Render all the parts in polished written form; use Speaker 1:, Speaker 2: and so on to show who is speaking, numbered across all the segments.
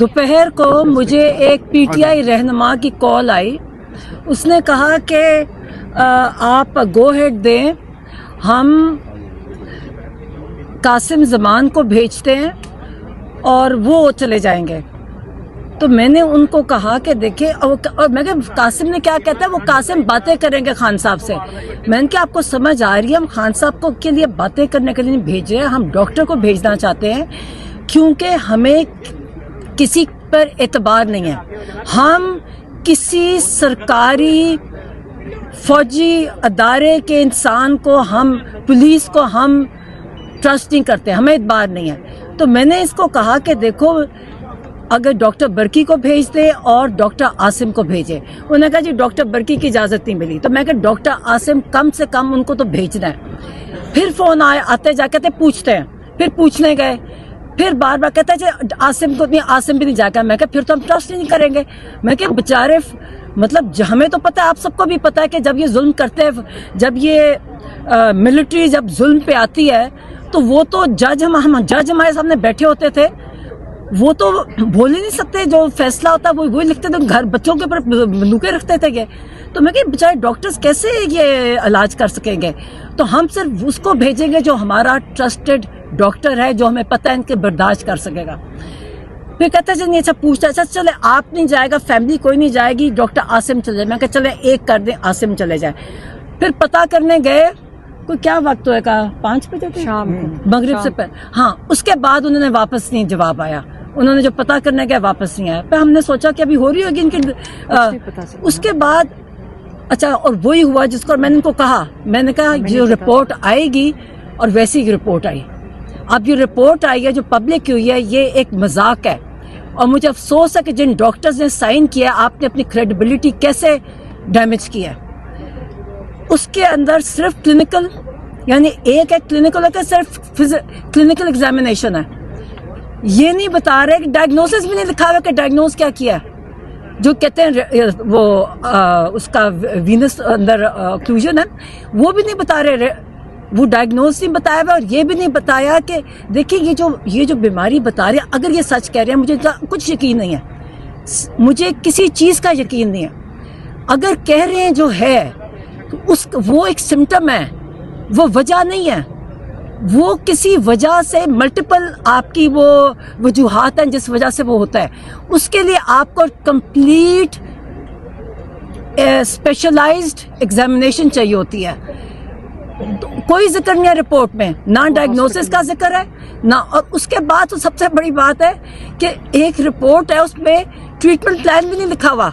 Speaker 1: دوپہر کو مجھے ایک پی ٹی آئی رہنما کی کال آئی. اس نے کہا کہ آپ گو ہیڈ دیں, ہم قاسم زمان کو بھیجتے ہیں اور وہ چلے جائیں گے. تو میں نے ان کو کہا کہ دیکھیں, اور میں کہ قاسم نے کیا کہتا ہے, وہ قاسم باتیں کریں گے خان صاحب سے. میں نے کہا آپ کو سمجھ آ رہی ہے, ہم خان صاحب کو کے لیے باتیں کرنے کے لیے نہیں بھیج رہے ہیں, ہم ڈاکٹر کو بھیجنا چاہتے ہیں, کیونکہ ہمیں کسی پر اعتبار نہیں ہے. ہم کسی سرکاری فوجی ادارے کے انسان کو, ہم پولیس کو ہم ٹرسٹ نہیں کرتے, ہمیں اعتبار نہیں ہے. تو میں نے اس کو کہا کہ دیکھو, اگر ڈاکٹر برقی کو بھیج دے اور ڈاکٹر عاصم کو بھیجے. انہوں نے کہا جی ڈاکٹر برقی کی اجازت نہیں ملی. تو میں کہ ڈاکٹر عاصم کم سے کم ان کو تو بھیجنا ہے. پھر فون آتے جا کہتے پوچھتے ہیں, پھر پوچھنے گئے, پھر بار بار کہتا ہے جی عاصم کو نہیں, عاصم بھی نہیں جا کر. میں کہ پھر تو ہم ٹرسٹ ہی نہیں کریں گے. میں کہ بیچارے, مطلب ہمیں تو پتہ ہے, آپ سب کو بھی پتہ ہے کہ جب یہ ظلم کرتے ہیں, جب یہ ملٹری جب ظلم پہ آتی ہے تو وہ تو جج ہمارے سامنے بیٹھے ہوتے تھے, وہ تو بول ہی نہیں سکتے, جو فیصلہ ہوتا ہے وہی لکھتے تھے, گھر بچوں کے اوپر بندوقیں رکھتے تھے یہ. تو میں کہ بیچارے ڈاکٹرز کیسے یہ علاج کر سکیں گے. تو ہم صرف اس کو بھیجیں گے جو ہمارا ٹرسٹڈ ڈاکٹر ہے, جو ہمیں پتہ ہے ان کے برداشت کر سکے گا. پھر کہتا ہے نہیں, اچھا پوچھتا ہے, اچھا چلے آپ نہیں جائے گا, فیملی کوئی نہیں جائے گی, ڈاکٹر عاصم چلے جائے. میں کہ چلے ایک کر دیں, عاصم چلے جائے. پھر پتہ کرنے گئے, کوئی کیا وقت ہوئے گا, 5 بجے شام مغرب سے پہلے. ہاں, اس کے بعد انہوں نے واپس نہیں جواب آیا. انہوں نے جو پتہ کرنے گیا واپس نہیں آیا. پھر ہم نے سوچا کہ ابھی ہو رہی ہوگی ان کی. اس کے بعد اچھا, اور وہی ہوا جس کو میں نے ان کو کہا, میں نے کہا جو رپورٹ آئے گی, اور ویسی ہی رپورٹ آئی. اب یہ رپورٹ آئی ہے جو پبلک کی ہوئی ہے, یہ ایک مذاق ہے. اور مجھے افسوس ہے کہ جن ڈاکٹرز نے سائن کیا, آپ نے اپنی کریڈیبلٹی کیسے ڈیمیج کیا. اس کے اندر صرف کلینکل, یعنی ایک ہے کلینکل ہے کہ صرف کلینکل ایگزامینیشن ہے. یہ نہیں بتا رہے کہ ڈائگنوسس بھی نہیں لکھا ہوا کہ ڈائگنوز کیا ہے. جو کہتے ہیں وہ اس کا وینس اندر اوکلوژن ہے, وہ بھی نہیں بتا رہے, وہ ڈائگنوز نہیں بتایا ہوا. اور یہ بھی نہیں بتایا کہ دیکھیں یہ جو بیماری بتا رہے ہیں, اگر یہ سچ کہہ رہے ہیں, مجھے کچھ یقین نہیں ہے, مجھے کسی چیز کا یقین نہیں ہے. اگر کہہ رہے ہیں جو ہے وہ ایک سمٹم ہے, وہ وجہ نہیں ہے, وہ کسی وجہ سے ملٹیپل آپ کی وہ وجوہات ہیں جس وجہ سے وہ ہوتا ہے. اس کے لیے آپ کو کمپلیٹ اسپیشلائزڈ ایگزامینیشن چاہیے ہوتی ہے. کوئی ذکر نہیں ہے رپورٹ میں, نہ ڈائگنوسس کا ذکر ہے نہ. اور اس کے بعد تو سب سے بڑی بات ہے کہ ایک رپورٹ ہے, اس میں ٹریٹمنٹ پلان بھی نہیں لکھا ہوا.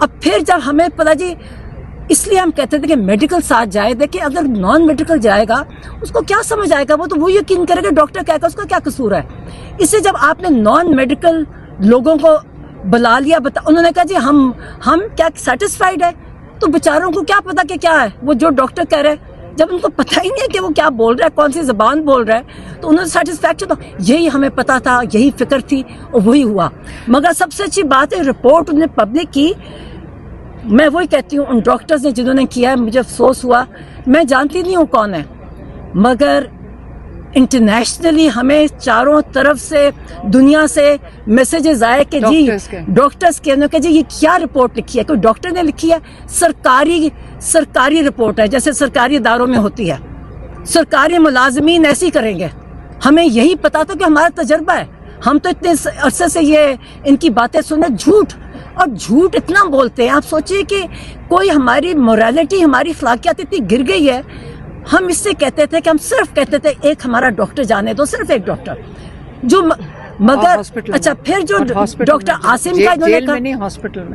Speaker 1: اب پھر جب ہمیں پتا, جی اس لیے ہم کہتے تھے کہ میڈیکل ساتھ جائے. دیکھیں اگر نان میڈیکل جائے گا اس کو کیا سمجھ آئے گا, وہ تو وہ یقین کرے گا ڈاکٹر کہے گا اس کا کیا قصور ہے. اس سے جب آپ نے نان میڈیکل لوگوں کو بلا لیا, انہوں نے کہا جی ہم کیا سیٹسفائیڈ ہے, تو بیچاروں کو کیا پتا کہ کیا ہے وہ جو ڈاکٹر کہہ رہے. جب ان کو پتہ ہی نہیں ہے کہ وہ کیا بول رہا ہے, کون سی زبان بول رہا ہے, تو انہوں نے سیٹسفیکشن, تو یہی ہمیں پتا تھا, یہی فکر تھی, اور وہی ہوا. مگر سب سے اچھی بات ہے رپورٹ انہوں نے پبلک کی. میں وہی کہتی ہوں, ان ڈاکٹرز نے جنہوں نے کیا ہے, مجھے افسوس ہوا. میں جانتی نہیں ہوں کون ہے, مگر انٹرنیشنلی ہمیں چاروں طرف سے دنیا سے میسیجز آئے کہ جی ڈاکٹرز کے کہ جی یہ کیا رپورٹ لکھی ہے. کوئی ڈاکٹر نے لکھی ہے, سرکاری رپورٹ ہے, جیسے سرکاری اداروں میں ہوتی ہے. سرکاری ملازمین ایسی کریں گے. ہمیں یہی پتا تھا کہ ہمارا تجربہ ہے, ہم تو اتنے عرصے سے یہ ان کی باتیں سنے, جھوٹ اور جھوٹ اتنا بولتے ہیں. آپ سوچئے کہ کوئی ہماری موریلٹی, ہماری اخلاقیات اتنی گر گئی ہے. ہم اس سے کہتے تھے کہ ہم صرف کہتے تھے ایک ہمارا ڈاکٹر جانے دو, صرف ایک ڈاکٹر جو, مگر اچھا پھر جو ڈاکٹر عاصم کا انہوں نے کہا,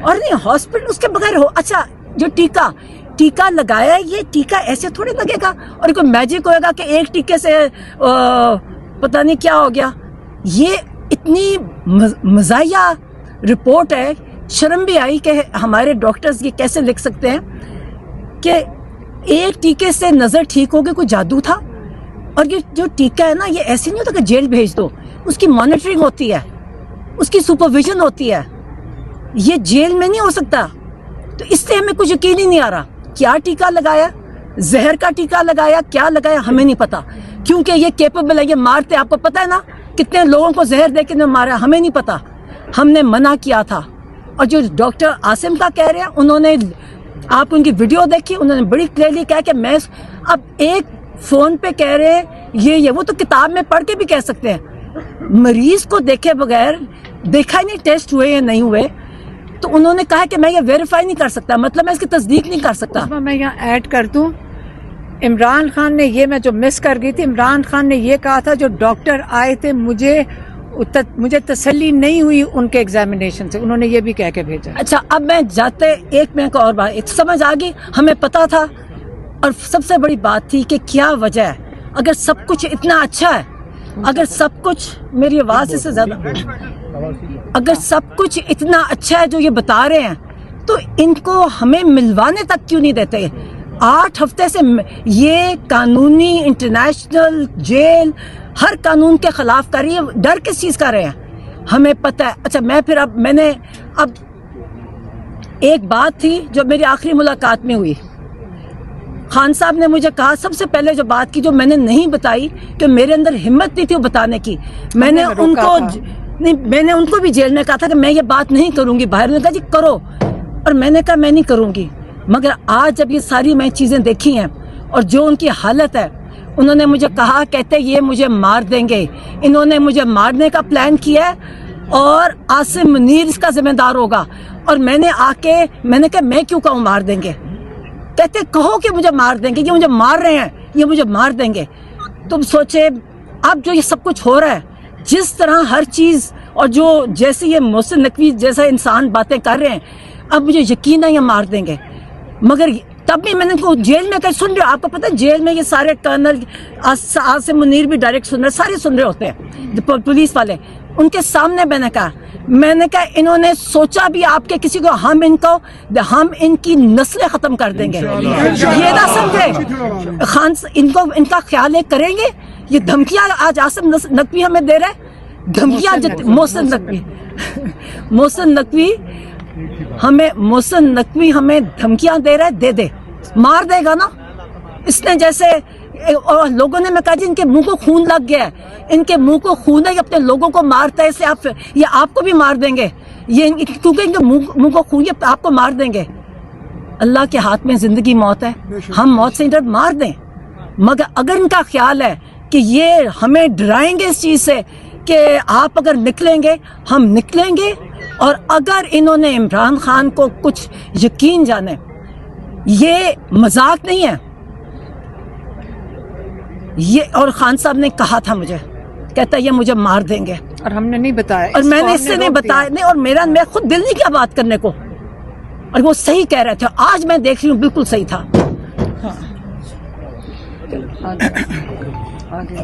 Speaker 1: اور نہیں ہاسپٹل اس کے بغیر ہو. اچھا جو ٹیکہ لگایا ہے, یہ ٹیکہ ایسے تھوڑے لگے گا اور کوئی میجک ہوئے گا کہ ایک ٹیکے سے پتہ نہیں کیا ہو گیا. یہ اتنی مزاحیہ رپورٹ ہے, شرم بھی آئی کہ ہمارے ڈاکٹرز یہ کیسے لکھ سکتے ہیں کہ ایک ٹیکے سے نظر ٹھیک ہوگی, کوئی جادو تھا. اور یہ جو ٹیکہ ہے نا, یہ ایسے نہیں ہوتا کہ جیل بھیج دو, اس کی مانیٹرنگ ہوتی ہے, اس کی سپرویژن ہوتی ہے. یہ جیل میں نہیں ہو سکتا. تو اس لیے ہمیں کچھ یقین ہی نہیں آ رہا کیا ٹیکہ لگایا, زہر کا ٹیکہ لگایا, کیا لگایا, ہمیں نہیں پتا. کیونکہ یہ کیپیبل ہے, یہ مارتے, آپ کو پتا ہے نا کتنے لوگوں کو زہر دے کے مارا, ہمیں نہیں پتا. ہم نے منع کیا تھا. اور جو ڈاکٹر عاصم کا کہہ رہے ہیں, انہوں نے, آپ ان کی ویڈیو دیکھی, انہوں نے بڑی کلیئرلی کہا کہ میں, اب ایک فون پہ کہہ رہے ہیں یہ وہ تو کتاب میں پڑھ کے بھی کہہ سکتے ہیں, مریض کو دیکھے بغیر, دیکھا ہی نہیں ٹیسٹ ہوئے یا نہیں ہوئے, تو انہوں نے کہا کہ میں یہ ویریفائی نہیں کر سکتا, مطلب میں اس کی تصدیق نہیں کر سکتا.
Speaker 2: میں یہاں ایڈ کر دوں, عمران خان نے یہ, میں جو مس کر گئی تھی, عمران خان نے یہ کہا تھا جو ڈاکٹر آئے تھے مجھے تسلی نہیں ہوئی ان کے ایگزامینیشن سے, انہوں نے یہ بھی کہہ کے بھیجا.
Speaker 1: اچھا, اب میں جاتے ایک میں کو اور بات سمجھ آ گئی, ہمیں پتا تھا, اور سب سے بڑی بات تھی کہ کیا وجہ ہے, اگر سب کچھ اتنا اچھا ہے, اگر سب کچھ, میری آواز سے زیادہ, اگر سب کچھ اتنا اچھا ہے جو یہ بتا رہے ہیں, تو ان کو ہمیں ملوانے تک کیوں نہیں دیتے؟ 8 ہفتے سے یہ قانونی انٹرنیشنل جیل ہر قانون کے خلاف کر رہی ہے, ڈر کس چیز کا رہے ہیں ہمیں پتہ ہے. اچھا, میں پھر اب ایک بات تھی جو میری آخری ملاقات میں ہوئی, خان صاحب نے مجھے کہا, سب سے پہلے جو بات کی جو میں نے نہیں بتائی, کہ میرے اندر ہمت نہیں تھی وہ بتانے کی, میں نے ان کو بھی جیل میں کہا تھا کہ میں یہ بات نہیں کروں گی باہر, نے کہا جی کرو, اور میں نے کہا میں نہیں کروں گی. مگر آج جب یہ ساری میں چیزیں دیکھی ہیں اور جو ان کی حالت ہے, انہوں نے مجھے کہا, کہتے یہ مجھے مار دیں گے, انہوں نے مجھے مارنے کا پلان کیا ہے اور عاصم منیر اس کا ذمہ دار ہوگا. اور میں نے کہا میں کیوں کہوں مار دیں گے, کہتے کہو کہ مجھے مار دیں گے, یہ مجھے مار رہے ہیں, یہ مجھے مار دیں گے. تم سوچے اب جو یہ سب کچھ ہو رہا ہے, جس طرح ہر چیز, اور جو جیسے یہ محسن نقوی جیسا انسان باتیں کر رہے ہیں, اب مجھے یقین ہے یہ مار دیں گے. مگر تب بھی میں نے کو جیل میں سن رہے, آپ کو پتہ ہے جیل میں یہ سارے کرنل عاصم منیر بھی ڈائریکٹ سن رہے, سارے سن رہے ہوتے ہیں پولیس والے, ان کے سامنے میں نے کہا انہوں نے سوچا بھی آپ کے کسی کو, ہم ان کی نسلیں ختم کر دیں گے, یہ نہ سمجھے خان, ان کا خیال ہے کریں گے. یہ دھمکیاں آج عاصم نقوی ہمیں دے رہا ہے, دھمکیاں محسن نقوی ہمیں دھمکیاں دے رہا ہے, دے مار دے گا نا. اس نے جیسے لوگوں نے, میں کہا جی ان کے منہ کو خون لگ گیا ہے, ان کے منہ کو خون ہے, یہ اپنے لوگوں کو مارتا ہے, اسے یہ آپ کو بھی مار دیں گے, یہ کیونکہ ان کے منہ کو خون, یہ آپ کو مار دیں گے. اللہ کے ہاتھ میں زندگی موت ہے, ہم موت سے ڈر مار دیں. مگر اگر ان کا خیال ہے کہ یہ ہمیں ڈرائیں گے اس چیز سے کہ آپ اگر نکلیں گے, ہم نکلیں گے. اور اگر انہوں نے عمران خان کو کچھ یقین جانے, یہ مذاق نہیں ہے یہ, اور خان صاحب نے کہا تھا مجھے, کہتا یہ مجھے مار دیں گے,
Speaker 2: اور ہم نے نہیں بتایا,
Speaker 1: اور میں نے اس سے نہیں بتایا نہیں, اور میں خود دل نہیں کیا بات کرنے کو, اور وہ صحیح کہہ رہے تھے. آج میں دیکھ رہی ہوں بالکل صحیح تھا.
Speaker 2: آگے